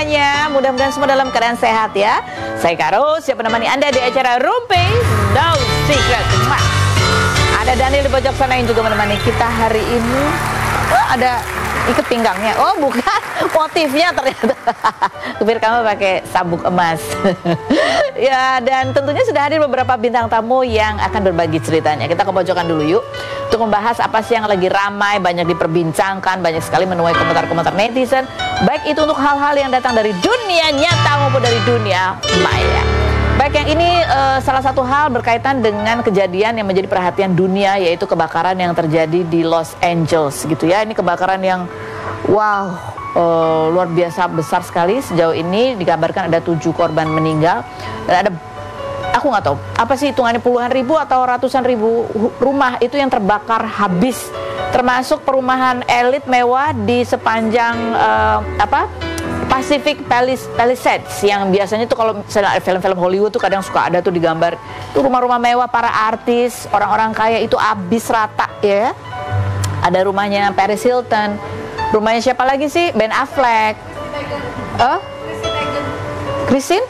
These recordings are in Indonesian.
semuanya. Mudah-mudahan semua dalam keadaan sehat ya. Saya Karo, siap menemani Anda di acara Rumpi No Secret. Ada Daniel di pojok sana yang juga menemani kita hari ini. Oh, ada ikat pinggangnya. Oh, bukan. Motifnya ternyata. Kupir kamu pakai sabuk emas. Ya, dan tentunya sudah hadir beberapa bintang tamu yang akan berbagi ceritanya. Kita ke pojokan dulu yuk. Untuk membahas apa sih yang lagi ramai, banyak diperbincangkan, banyak sekali menuai komentar-komentar netizen. Baik itu untuk hal-hal yang datang dari dunia nyata maupun dari dunia maya. Baik, yang ini salah satu hal berkaitan dengan kejadian yang menjadi perhatian dunia, yaitu kebakaran yang terjadi di Los Angeles gitu ya. Ini kebakaran yang wow, luar biasa besar sekali. Sejauh ini dikabarkan ada 7 korban meninggal dan ada, aku nggak tahu apa sih hitungannya, puluhan ribu atau ratusan ribu rumah itu yang terbakar habis, termasuk perumahan elit mewah di sepanjang Pacific Palisades, yang biasanya tuh kalau misalnya film-film Hollywood tuh kadang suka ada tuh digambar tuh rumah-rumah mewah para artis, orang-orang kaya itu habis rata ya. Ada rumahnya Paris Hilton, rumahnya siapa lagi sih, Ben Affleck, Chrissy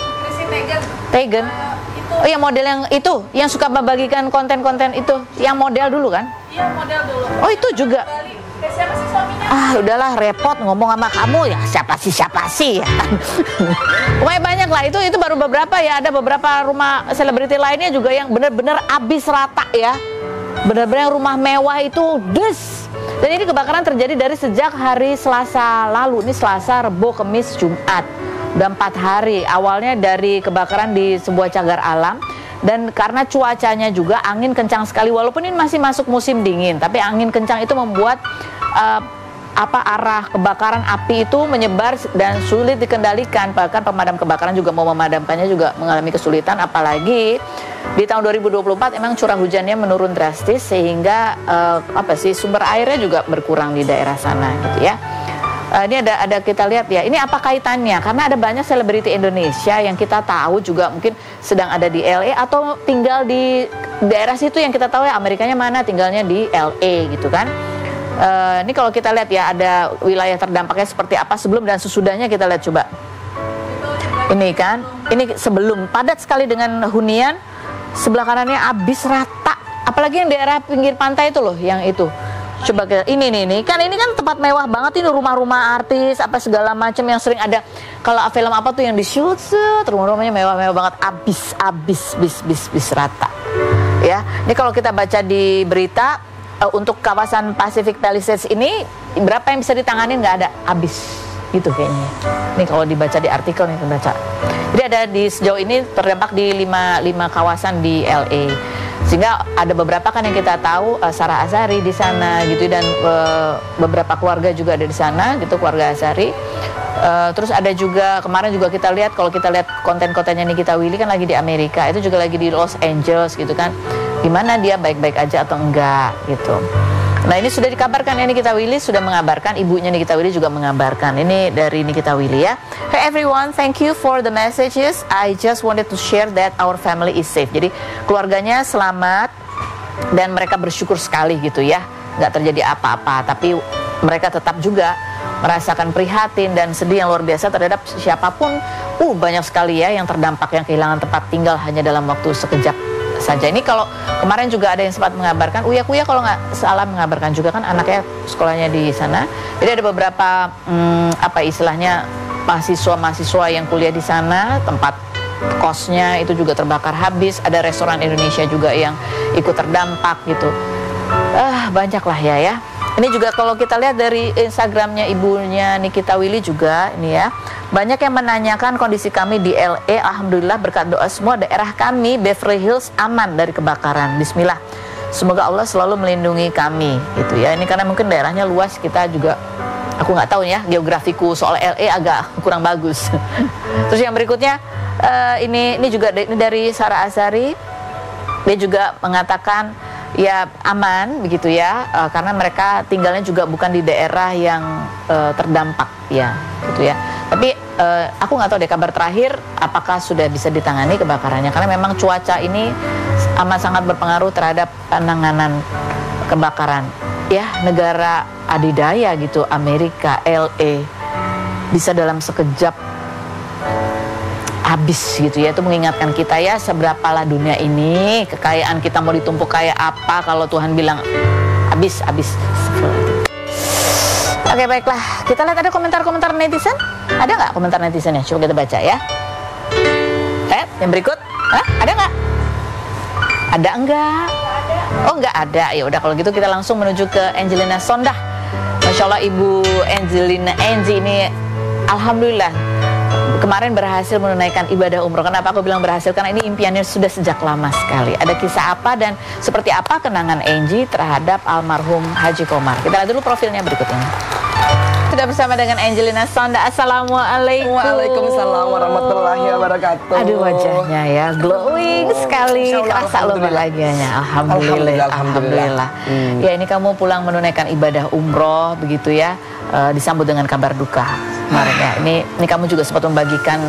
Teigen. Oh, yang model yang itu, yang suka membagikan konten-konten itu, yang model dulu kan? Iya, model dulu. Oh, itu juga. Siapa sih suaminya? Ah, udahlah, repot ngomong sama kamu ya. Siapa sih ya. Pokoknya banyak lah, itu baru beberapa ya. Ada beberapa rumah selebriti lainnya juga yang benar-benar habis rata ya. Benar-benar rumah mewah itu des. Dan ini kebakaran terjadi dari sejak hari Selasa lalu. Ini Selasa, Rebo, Kamis, Jumat. Udah 4 hari. Awalnya dari kebakaran di sebuah cagar alam. Dan karena cuacanya juga angin kencang sekali, walaupun ini masih masuk musim dingin, tapi angin kencang itu membuat arah kebakaran api itu menyebar dan sulit dikendalikan. Bahkan pemadam kebakaran juga mau memadamkannya juga mengalami kesulitan, apalagi di tahun 2024 emang curah hujannya menurun drastis sehingga sumber airnya juga berkurang di daerah sana gitu ya. Ini ada kita lihat ya, ini apa kaitannya? Karena ada banyak selebriti Indonesia yang kita tahu juga mungkin sedang ada di LA atau tinggal di daerah situ yang kita tahu ya, Amerikanya mana, tinggalnya di LA gitu kan. Ini kalau kita lihat ya, ada wilayah terdampaknya seperti apa sebelum dan sesudahnya, kita lihat coba. Ini kan, ini sebelum padat sekali dengan hunian, sebelah kanannya habis rata. Apalagi yang daerah pinggir pantai itu loh, yang itu. Coba kita, ini kan tempat mewah banget, ini rumah-rumah artis apa segala macam yang sering ada kalau film apa tuh yang di shoot rumah-rumahnya mewah-mewah banget, habis rata ya. Ini kalau kita baca di berita untuk kawasan Pacific Palisades ini berapa yang bisa ditangani, nggak ada, habis gitu kayaknya. Ini kalau dibaca di artikel nih, baca. Jadi ada di sejauh ini terdampak di 5 kawasan di LA. Sehingga ada beberapa kan yang kita tahu, Sarah Azhari di sana gitu, dan beberapa keluarga juga ada di sana gitu, keluarga Azhari. Terus ada juga kemarin juga kita lihat, kalau kita lihat konten-kontennya Nikita Willy kan lagi di Amerika, itu juga lagi di Los Angeles gitu kan. Gimana dia baik-baik aja atau enggak gitu. Nah, ini sudah dikabarkan ya, Nikita Willy sudah mengabarkan, ibunya Nikita Willy juga mengabarkan. Ini dari Nikita Willy ya. Hey everyone, thank you for the messages. I just wanted to share that our family is safe. Jadi keluarganya selamat dan mereka bersyukur sekali gitu ya. Nggak terjadi apa-apa, tapi mereka tetap juga merasakan prihatin dan sedih yang luar biasa terhadap siapapun. Banyak sekali ya yang terdampak, yang kehilangan tempat tinggal hanya dalam waktu sekejap saja. Ini kalau kemarin juga ada yang sempat mengabarkan, Uya kalau nggak salah mengabarkan juga kan anaknya sekolahnya di sana. Jadi ada beberapa istilahnya mahasiswa yang kuliah di sana, tempat kosnya itu juga terbakar habis. Ada restoran Indonesia juga yang ikut terdampak gitu. Banyak lah ya. Ini juga kalau kita lihat dari Instagramnya ibunya Nikita Willy juga ini ya, banyak yang menanyakan kondisi kami di LA. Alhamdulillah berkat doa semua daerah kami Beverly Hills aman dari kebakaran. Bismillah, semoga Allah selalu melindungi kami gitu ya. Ini karena mungkin daerahnya luas, kita juga aku nggak tahu ya geografiku soal LA agak kurang bagus. Terus yang berikutnya ini juga dari Sarah Azhari, dia juga mengatakan ya aman begitu ya, karena mereka tinggalnya juga bukan di daerah yang terdampak ya gitu ya. Tapi aku nggak tahu deh kabar terakhir apakah sudah bisa ditangani kebakarannya, karena memang cuaca ini amat sangat berpengaruh terhadap penanganan kebakaran ya. Negara adidaya gitu, Amerika, LA, bisa dalam sekejap habis gitu ya. Itu mengingatkan kita ya, seberapalah dunia ini, kekayaan kita mau ditumpuk kayak apa kalau Tuhan bilang habis. Oke, baiklah, kita lihat ada komentar-komentar netizen. Ada nggak komentar netizen ya? Coba kita baca ya. Yang berikut, ada nggak? Ada enggak? Oh, nggak ada. Ya udah, kalau gitu kita langsung menuju ke Angelina Sondah. Masya Allah, Ibu Angelina ini alhamdulillah kemarin berhasil menunaikan ibadah umroh. Kenapa aku bilang berhasil? Karena ini impiannya sudah sejak lama sekali. Ada kisah apa dan seperti apa kenangan Angie terhadap almarhum Haji Komar? Kita lihat dulu profilnya berikut ini. Sudah bersama dengan Angelina Sondah. Assalamualaikum. Waalaikumsalam warahmatullahi wabarakatuh. Aduh, wajahnya ya glowing sekali. Kerasa loh bahagianya. Alhamdulillah. Ya, ini kamu pulang menunaikan ibadah umroh begitu ya, disambut dengan kabar duka kemarin ya. Ini kamu juga sempat membagikan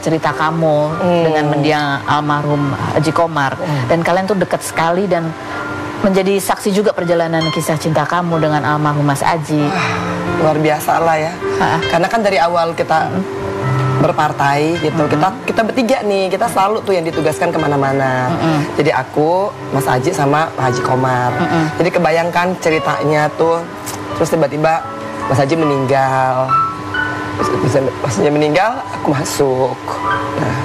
cerita kamu dengan mendiang almarhum Haji Komar, dan kalian tuh dekat sekali dan menjadi saksi juga perjalanan kisah cinta kamu dengan almarhum Mas Aji. Luar biasa lah ya. Karena kan dari awal kita berpartai gitu, kita bertiga nih, kita selalu tuh yang ditugaskan kemana-mana. Jadi aku, Mas Aji sama Pak Haji Komar. Jadi kebayangkan ceritanya tuh, terus tiba-tiba Mas Aji meninggal. Maksudnya meninggal, aku masuk. Nah,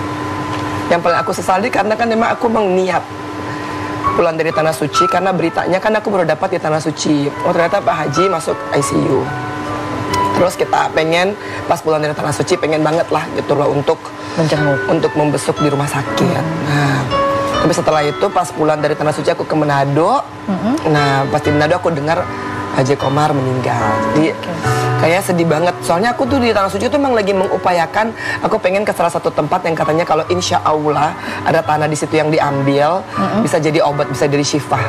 yang paling aku sesali karena kan memang aku niat pulang dari Tanah Suci, karena beritanya kan aku baru dapat di Tanah Suci. Oh, ternyata Pak Haji masuk ICU. Terus kita pengen pas pulang dari Tanah Suci pengen banget lah gitu loh untuk menjenguk, untuk membesuk di rumah sakit. Nah, tapi setelah itu pas pulang dari Tanah Suci aku ke Manado. Nah, pas di Manado aku dengar Haji Komar meninggal. Jadi kayak sedih banget. Soalnya aku tuh di Tanah Suci tuh emang lagi mengupayakan, aku pengen ke salah satu tempat yang katanya kalau insya Allah ada tanah di situ yang diambil bisa jadi obat, bisa jadi syifa.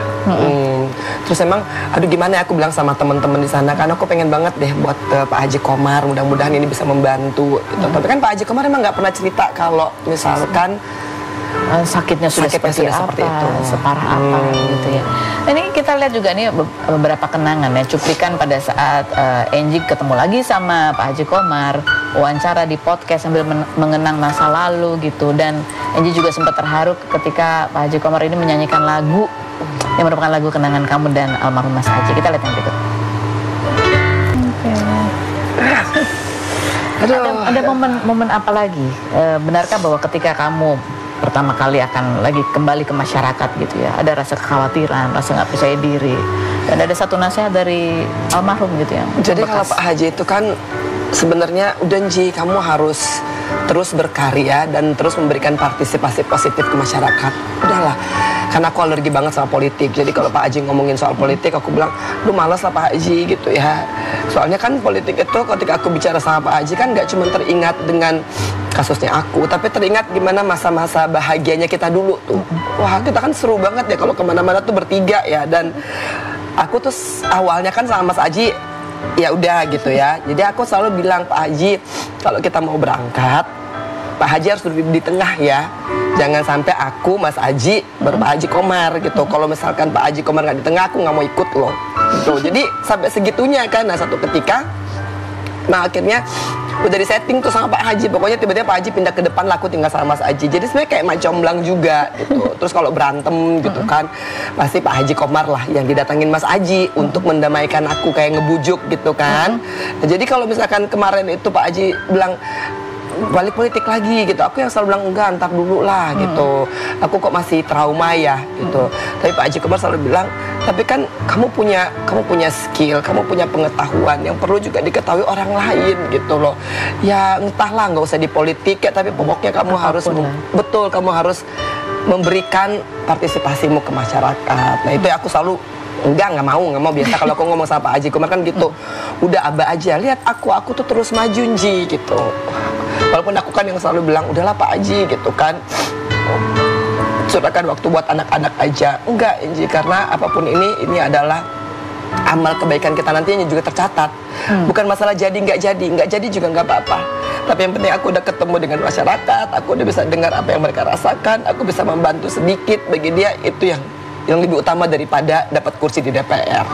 Terus emang, aduh gimana ya, aku bilang sama teman-teman di sana, karena aku pengen banget deh buat Pak Haji Komar, mudah-mudahan ini bisa membantu. Gitu. Tapi kan Pak Haji Komar emang nggak pernah cerita kalau misalkan sakitnya sudah seperti itu, separah apa gitu ya. Ini kita lihat juga nih beberapa kenangan ya, cuplikan pada saat Angie ketemu lagi sama Pak Haji Komar, wawancara di podcast sambil mengenang masa lalu gitu, dan Angie juga sempat terharu ketika Pak Haji Komar ini menyanyikan lagu yang merupakan lagu kenangan kamu dan almarhum Mas Haji. Kita lihat yang berikut. Ada momen apa lagi? Benarkah bahwa ketika kamu pertama kali akan lagi kembali ke masyarakat gitu ya, ada rasa kekhawatiran, rasa nggak percaya diri, dan ada satu nasihat dari almarhum gitu ya? Jadi kalau Pak Haji itu kan sebenarnya udah Ji, kamu harus terus berkarya dan terus memberikan partisipasi positif ke masyarakat. Udahlah, karena aku alergi banget sama politik. Jadi kalau Pak Haji ngomongin soal politik, aku bilang, lu malas lah Pak Haji gitu ya. Soalnya kan politik itu ketika aku bicara sama Pak Haji kan nggak cuma teringat dengan kasusnya aku, tapi teringat gimana masa-masa bahagianya kita dulu tuh. Wah, kita kan seru banget ya kalau kemana-mana tuh bertiga ya. Dan aku tuh awalnya kan sama Mas Haji ya udah gitu ya. Jadi aku selalu bilang, Pak Haji, kalau kita mau berangkat, Pak Haji harus duduk di tengah ya. Jangan sampai aku, Mas Haji, baru Pak Haji Komar gitu. Kalau misalkan Pak Haji Komar nggak di tengah, aku nggak mau ikut loh. Gitu. Jadi sampai segitunya kan. Nah, satu ketika, nah akhirnya udah disetting tuh sama Pak Haji. Pokoknya tiba-tiba Pak Haji pindah ke depan lah, aku tinggal sama Mas Haji. Jadi sebenarnya kayak macam comblang juga gitu. Terus kalau berantem gitu kan, pasti Pak Haji Komar lah yang didatangin Mas Haji untuk mendamaikan aku, kayak ngebujuk gitu kan. Nah, jadi kalau misalkan kemarin itu Pak Haji bilang balik politik lagi gitu, aku yang selalu bilang enggak, ntar dulu lah gitu, aku kok masih trauma ya gitu. Tapi Pak Haji Komar selalu bilang, tapi kan kamu punya skill, kamu punya pengetahuan yang perlu juga diketahui orang lain gitu loh. Ya entahlah, nggak usah di politik ya, tapi pokoknya kamu harus betul, kamu harus memberikan partisipasimu ke masyarakat. Nah itu aku selalu nggak mau. Biasa kalau aku ngomong sama Pak Haji Komar kan gitu, udah abah aja, lihat aku tuh terus maju Nji gitu. Walaupun aku kan yang selalu bilang, udahlah Pak Haji gitu kan, curahkan waktu buat anak-anak aja. Enggak Nji, karena apapun ini adalah amal kebaikan kita nantinya juga tercatat. Bukan masalah jadi nggak jadi juga nggak apa-apa. Tapi yang penting aku udah ketemu dengan masyarakat, aku udah bisa dengar apa yang mereka rasakan, aku bisa membantu sedikit bagi dia, itu yang yang lebih utama daripada dapat kursi di DPR.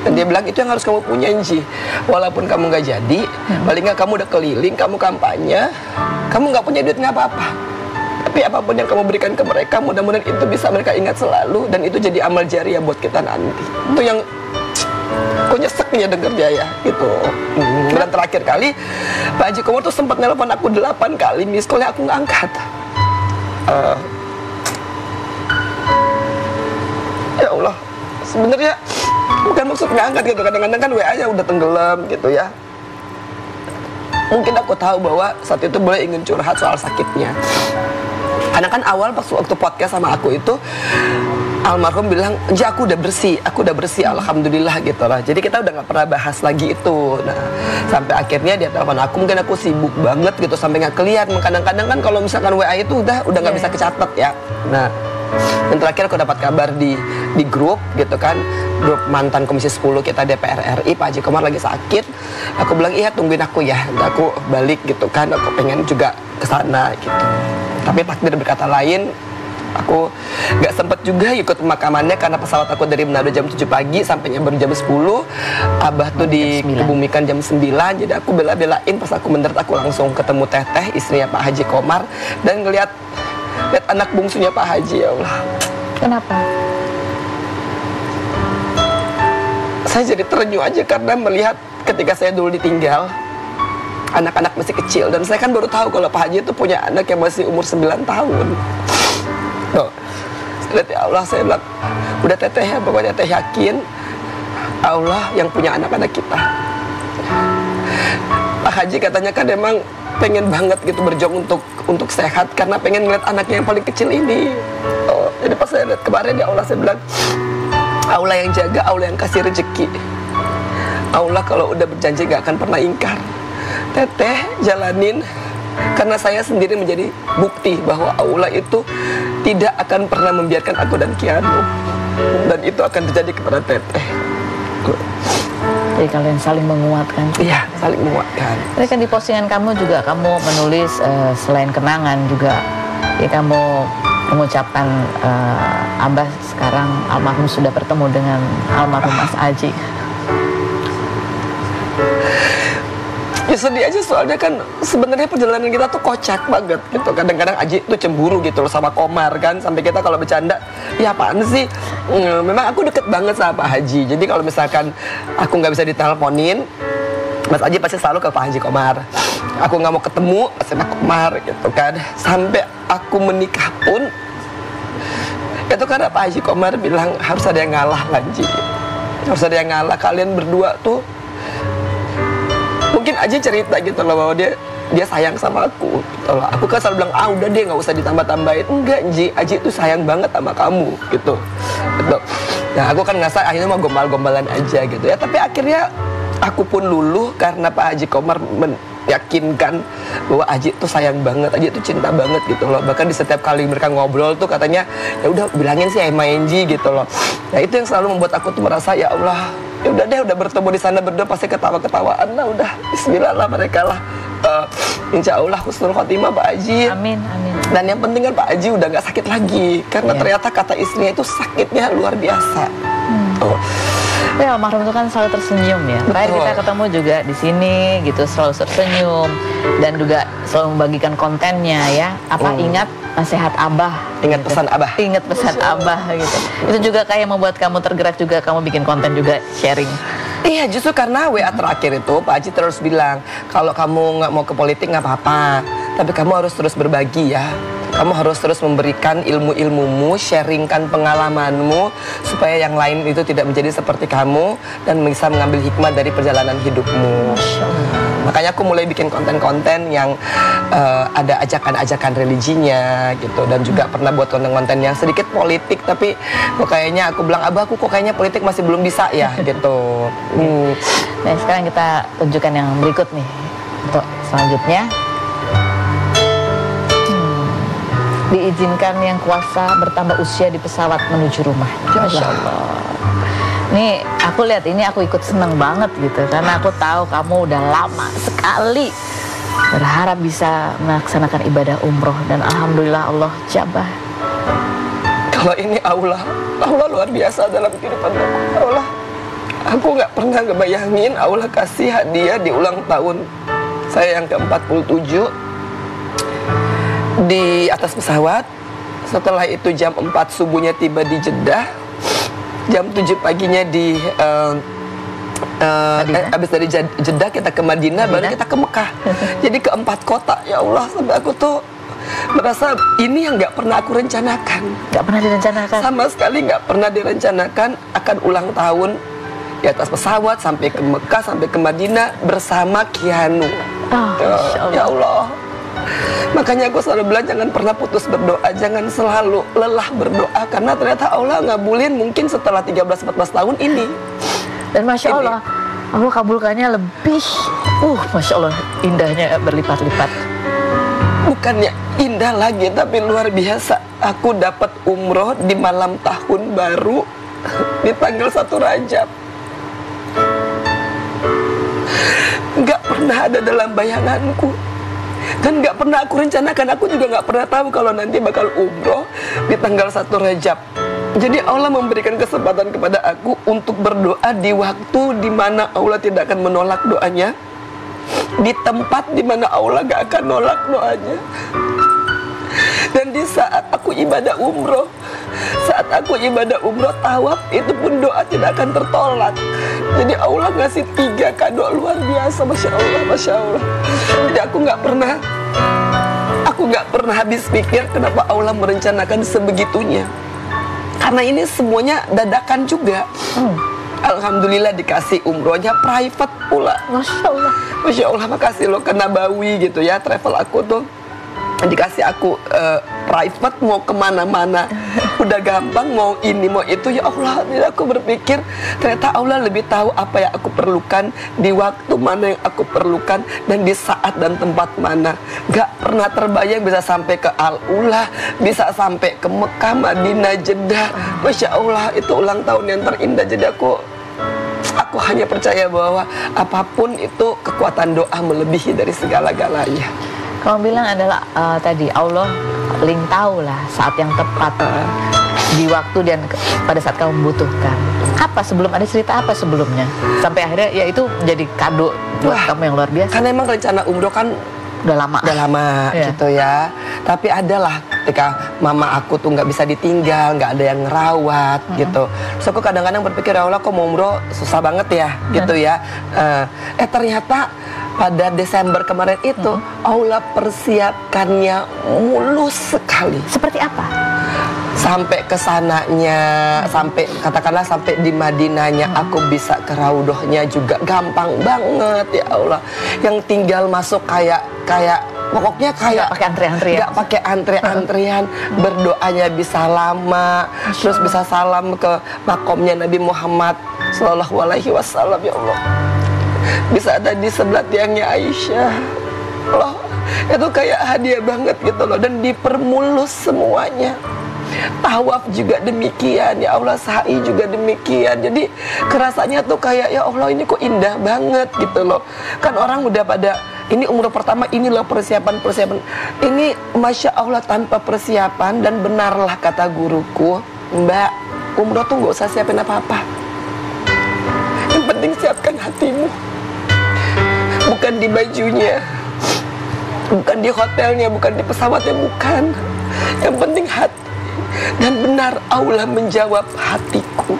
Dan dia bilang itu yang harus kamu punya, Nji. Walaupun kamu nggak jadi, paling nggak kamu udah keliling, kamu kampanye, kamu nggak punya duit nggak apa-apa. Tapi apapun yang kamu berikan ke mereka, mudah-mudahan itu bisa mereka ingat selalu, dan itu jadi amal jariah buat kita nanti. Itu yang kok nyesek ya denger dia ya gitu. Dan terakhir kali Pak Haji Komar tuh sempat nelpon aku 8 kali, miss call-nya aku nggak angkat. Ya Allah, sebenarnya bukan maksud nggak angkat gitu, kadang-kadang kan WA-nya udah tenggelam gitu ya. Mungkin aku tahu bahwa saat itu boleh ingin curhat soal sakitnya. Karena kan awal pas waktu podcast sama aku itu, almarhum bilang, "Nji, aku udah bersih, alhamdulillah," gitu lah. Jadi kita udah nggak pernah bahas lagi itu. Nah, sampai akhirnya dia telepon aku, mungkin aku sibuk banget gitu sampai nggak kelihatan. Kadang-kadang kan kalau misalkan WA itu udah nggak bisa kecatat ya. Nah, dan terakhir aku dapat kabar di grup gitu kan, grup mantan Komisi 10 kita DPR RI, Pak Haji Komar lagi sakit. Aku bilang, iya tungguin aku ya, nanti aku balik gitu kan, aku pengen juga ke sana gitu. Tapi takdir berkata lain, aku nggak sempet juga ikut pemakamannya karena pesawat aku dari Manado jam 7 pagi, sampainya baru jam 10. Abah tuh dikebumikan jam 9, jadi aku bela-belain pas aku mendarat aku langsung ketemu Teteh, istrinya Pak Haji Komar, dan ngeliat anak bungsunya Pak Haji. Ya Allah, Kenapa? saya jadi terenyuh aja karena melihat ketika saya dulu ditinggal, anak-anak masih kecil, dan saya kan baru tahu kalau Pak Haji itu punya anak yang masih umur 9 tahun. Tuh, lihat ya Allah, saya bilang, udah Teteh ya, pokoknya Teteh yakin Allah yang punya anak-anak kita. Pak Haji katanya kan emang pengen banget gitu berjuang untuk sehat karena pengen ngeliat anaknya yang paling kecil ini. Oh, jadi pas saya lihat kemarin ya Allah, saya bilang, Allah yang jaga, Allah yang kasih rezeki. Allah kalau udah berjanji gak akan pernah ingkar. Teteh jalanin, karena saya sendiri menjadi bukti bahwa Allah itu tidak akan pernah membiarkan aku dan Kianu, dan itu akan terjadi kepada Teteh. Jadi kalian saling menguatkan. Iya, saling menguatkan. Tadi kan di postingan kamu juga kamu menulis selain kenangan juga, ya kamu mengucapkan Abah sekarang almarhum sudah bertemu dengan almarhum Mas Haji. Ya sedih aja, soalnya kan sebenarnya perjalanan kita tuh kocak banget gitu. Kadang-kadang Haji tuh cemburu gitu loh sama Komar kan, sampai kita kalau bercanda, ya apaan sih? Memang aku deket banget sama Pak Haji. Jadi kalau misalkan aku nggak bisa diteleponin, Mas Haji pasti selalu ke Pak Haji Komar. Aku nggak mau ketemu sama Komar gitu kan. Sampai aku menikah pun, itu karena Pak Haji Komar bilang harus ada yang ngalah Lanji. Harus ada yang ngalah, kalian berdua tuh. Mungkin aja cerita gitu loh bahwa dia sayang sama aku gitu loh. Aku kan selalu bilang, udah deh nggak usah ditambah-tambahin. Enggak, Haji tuh sayang banget sama kamu gitu. Nah aku kan ngerasa akhirnya mau gombal-gombalan aja gitu ya. Tapi akhirnya aku pun luluh karena Pak Haji Komar meyakinkan bahwa Haji tuh sayang banget, Haji tuh cinta banget gitu loh. Bahkan di setiap kali mereka ngobrol tuh katanya, ya udah bilangin sih main gitu loh. Nah itu yang selalu membuat aku tuh merasa, ya Allah, ya udah deh, udah bertemu di sana berdua pasti ketawa-ketawaan lah, udah Bismillah lah mereka lah. Insya Allah husnul khotimah Pak Haji. Amin, amin. Dan yang penting kan Pak Haji udah nggak sakit lagi, karena ternyata kata istrinya itu sakitnya luar biasa. Ya almarhum itu kan selalu tersenyum ya. Terakhir kita ketemu juga di sini gitu, selalu tersenyum dan juga selalu membagikan kontennya ya. Ingat nasihat Abah, ingat gitu. Pesan Abah, ingat pesan Abah gitu. Itu juga kayak membuat kamu tergerak juga, kamu bikin konten juga sharing. Iya, justru karena WA terakhir itu Pak Haji terus bilang, kalau kamu nggak mau ke politik nggak apa-apa, tapi kamu harus terus berbagi ya. Kamu harus terus memberikan ilmu-ilmumu, sharingkan pengalamanmu, supaya yang lain itu tidak menjadi seperti kamu dan bisa mengambil hikmah dari perjalanan hidupmu. Makanya aku mulai bikin konten-konten yang ada ajakan-ajakan religinya gitu, dan juga pernah buat konten-konten yang sedikit politik, tapi kok kayaknya aku bilang, Abah, aku kok kayaknya politik masih belum bisa ya gitu. Nah sekarang kita tunjukkan yang berikut nih untuk selanjutnya. Diizinkan yang kuasa bertambah usia di pesawat menuju rumah. Masya Allah. Nih aku lihat ini, aku ikut seneng banget gitu, karena aku tahu kamu udah lama sekali berharap bisa melaksanakan ibadah umroh, dan alhamdulillah Allah jabah. Kalau ini Allah luar biasa dalam kehidupan aku. Allah, aku nggak pernah ngebayangin Allah kasih hadiah di ulang tahun saya yang ke-47 di atas pesawat. Setelah itu jam 4 subuhnya tiba di Jeddah, jam 7 paginya di habis dari Jeddah kita ke Madinah, baru kita ke Mekah. Jadi ke 4 kota. Ya Allah, sampai aku tuh merasa ini yang nggak pernah aku rencanakan. Nggak pernah direncanakan. Sama sekali nggak pernah direncanakan akan ulang tahun di atas pesawat sampai ke Mekah, sampai ke Madinah bersama Kianu. Ya Allah. Makanya aku selalu bilang jangan pernah putus berdoa, jangan selalu lelah berdoa, karena ternyata Allah ngabulin mungkin setelah 13-14 tahun ini. Dan Masya Allah, Allah kabulkannya lebih, Masya Allah, indahnya berlipat-lipat. Bukannya indah lagi, tapi luar biasa. Aku dapat umroh di malam tahun baru di tanggal 1 Rajab. Nggak pernah ada dalam bayanganku. Dan nggak pernah aku rencanakan. Aku juga nggak pernah tahu kalau nanti bakal umroh di tanggal 1 Rajab. Jadi Allah memberikan kesempatan kepada aku untuk berdoa di waktu di mana Allah tidak akan menolak doanya, di tempat di mana Allah gak akan nolak doanya. Dan di saat aku ibadah umroh, tawaf, itu pun doa tidak akan tertolak. Jadi Allah ngasih 3 kado luar biasa, Masya Allah, Masya Allah. Jadi aku nggak pernah habis pikir kenapa Allah merencanakan sebegitunya. Karena ini semuanya dadakan juga. Alhamdulillah dikasih umrohnya private pula. Masya Allah. Masya Allah, makasih lo ke Nabawi gitu ya. Travel aku tuh dikasih aku private, mau kemana-mana udah gampang, mau ini mau itu. Ya Allah, jadi aku berpikir ternyata Allah lebih tahu apa yang aku perlukan, di waktu mana yang aku perlukan, dan di saat dan tempat mana. Gak pernah terbayang bisa sampai ke Al-Ula, bisa sampai ke Mekah, Madinah, Jeddah. Masya Allah, itu ulang tahun yang terindah. Jadi aku hanya percaya bahwa apapun itu kekuatan doa melebihi dari segala-galanya. Kamu bilang adalah tadi Allah paling tahu lah saat yang tepat di waktu dan pada saat kamu membutuhkan. Apa sebelum ada cerita apa sebelumnya sampai akhirnya ya itu menjadi kado buat kamu yang luar biasa? Karena emang rencana umroh kan udah lama yeah, gitu ya. Tapi adalah ketika mama aku tuh nggak bisa ditinggal, nggak ada yang ngerawat gitu. Terus aku kadang-kadang berpikir, ya Allah, kok mau umroh susah banget ya gitu ya. Ternyata pada Desember kemarin itu Allah persiapkannya mulus sekali. Seperti apa? Sampai ke sananya, sampai katakanlah sampai di Madinahnya, aku bisa ke Raudhohnya juga gampang banget, ya Allah. Yang tinggal masuk kayak pokoknya kayak pakai antrian-antrian. Nggak pakai antrian-antrian, berdoanya bisa lama, terus bisa salam ke makomnya Nabi Muhammad Sallallahu Alaihi Wasallam, ya Allah. Bisa ada di sebelah tiangnya Aisyah. Allah, itu kayak hadiah banget gitu loh. Dan dipermulus semuanya. Tawaf juga demikian, ya Allah, sa'i juga demikian. Jadi kerasanya tuh kayak, ya Allah, ini kok indah banget gitu loh. Kan orang udah pada, ini umroh pertama, inilah persiapan. Ini Masya Allah tanpa persiapan. Dan benarlah kata guruku, Mbak, umroh tuh gak usah siapin apa-apa. Yang penting siapkan hatimu. Bukan di bajunya, bukan di hotelnya, bukan di pesawatnya, bukan. Yang penting hati. Dan benar Allah menjawab hatiku.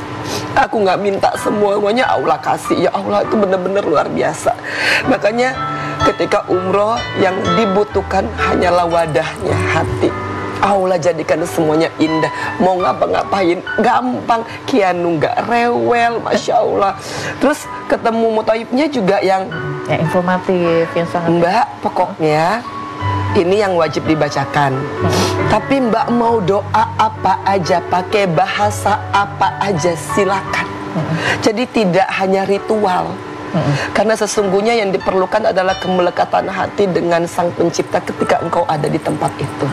Aku gak minta semuanya, Allah kasih. Ya Allah, itu benar-benar luar biasa. Makanya ketika umroh yang dibutuhkan hanyalah wadahnya, hati. Allah jadikan semuanya indah. Mau ngapa-ngapain gampang. Kianu gak rewel, Masya Allah. Terus ketemu Muthaifnya juga yang informatif, yang sangat. Mbak, pokoknya ini yang wajib dibacakan. Tapi Mbak mau doa apa aja, pakai bahasa apa aja, silakan. Jadi tidak hanya ritual. Karena sesungguhnya yang diperlukan adalah kemelekatan hati dengan Sang Pencipta ketika engkau ada di tempat itu.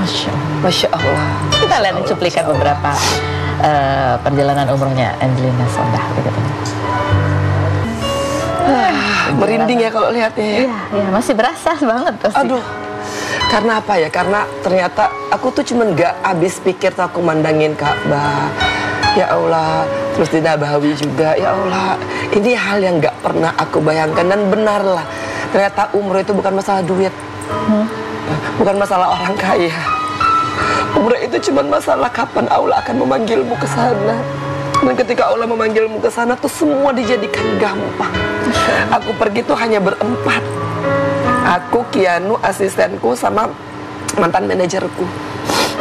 Masya Allah. Kita lihat cuplikan beberapa perjalanan umrohnya Angelina Sondah. Merinding ya kalau lihatnya ya. Iya, masih berasa banget pasti. Aduh, Karena apa ya? Karena ternyata aku tuh cuman gak habis pikir tuh aku mandangin Ka'bah. Ya Allah, terus di Nabawi juga. Ya Allah, ini hal yang gak pernah aku bayangkan. Dan benarlah, ternyata umroh itu bukan masalah duit, bukan masalah orang kaya. Umroh itu cuma masalah kapan Allah akan memanggilmu ke sana. Dan ketika Allah memanggilmu ke sana tuh semua dijadikan gampang. Aku pergi tuh hanya berempat. Aku, Kianu, asistenku, sama mantan manajerku.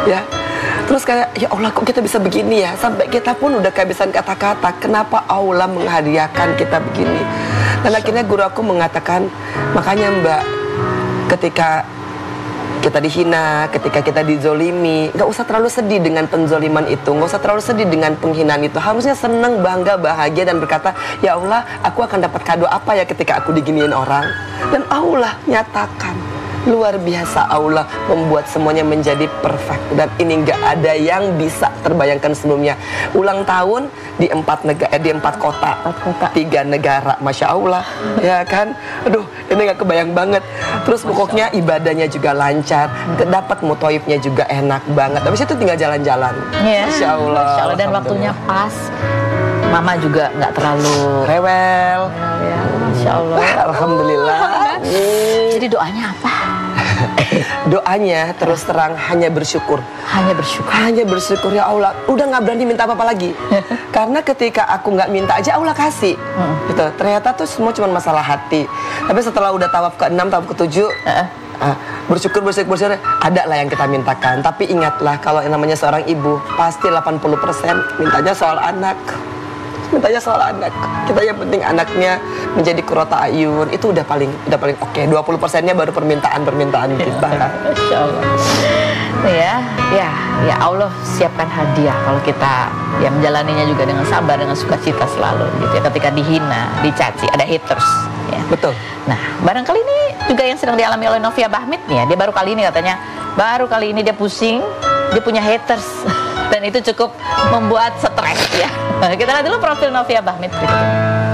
Ya. Terus kayak, ya Allah kok kita bisa begini ya. Sampai kita pun udah kehabisan kata-kata. Kenapa Allah menghadiahkan kita begini. Dan akhirnya guru aku mengatakan, makanya Mbak, ketika kita dihina, ketika kita dizolimi, gak usah terlalu sedih dengan penzoliman itu, gak usah terlalu sedih dengan penghinaan itu. Harusnya senang, bangga, bahagia, dan berkata, ya Allah, aku akan dapat kado apa ya ketika aku diginiin orang. Dan Allah nyatakan, luar biasa Allah membuat semuanya menjadi perfect. Dan ini gak ada yang bisa terbayangkan sebelumnya. Ulang tahun di 4 negara, di 4 kota, 3 negara, Masya Allah, ya kan? Aduh, ini gak kebayang banget. Terus pokoknya ibadahnya juga lancar, dapat mutoibnya juga enak banget. Habis itu tinggal jalan-jalan. Ya, Masya Allah. Masya Allah. Dan waktunya pas. Mama juga nggak terlalu rewel. Ya, Masya Allah. Alhamdulillah. Jadi doanya apa? Doanya terus terang hanya bersyukur. Hanya bersyukur. Hanya bersyukur, ya Allah. Udah nggak berani minta apa-apa lagi. Karena ketika aku nggak minta aja Allah kasih. Gitu. Ternyata tuh semua cuma masalah hati. Tapi setelah udah tawaf ke-6, tawaf ke-7, bersyukur, ada lah yang kita mintakan. Tapi ingatlah, kalau yang namanya seorang ibu, pasti 80% mintanya soal anak. Mintanya soal anak. Kita yang penting anaknya menjadi qurrata ayun. Itu udah paling oke. 20%-nya baru permintaan kita. Masya Allah. Ya Allah siapkan hadiah kalau kita ya menjalaninya juga dengan sabar, dengan sukacita selalu gitu ya. Ketika dihina, dicaci, ada haters ya. Betul. Nah, barangkali ini juga yang sedang dialami oleh Novia Bahmid nih ya. Dia baru kali ini katanya, baru kali ini dia pusing, dia punya haters. Dan itu cukup membuat stres ya. Kita lihat dulu profil Novia Bahmid berikutnya.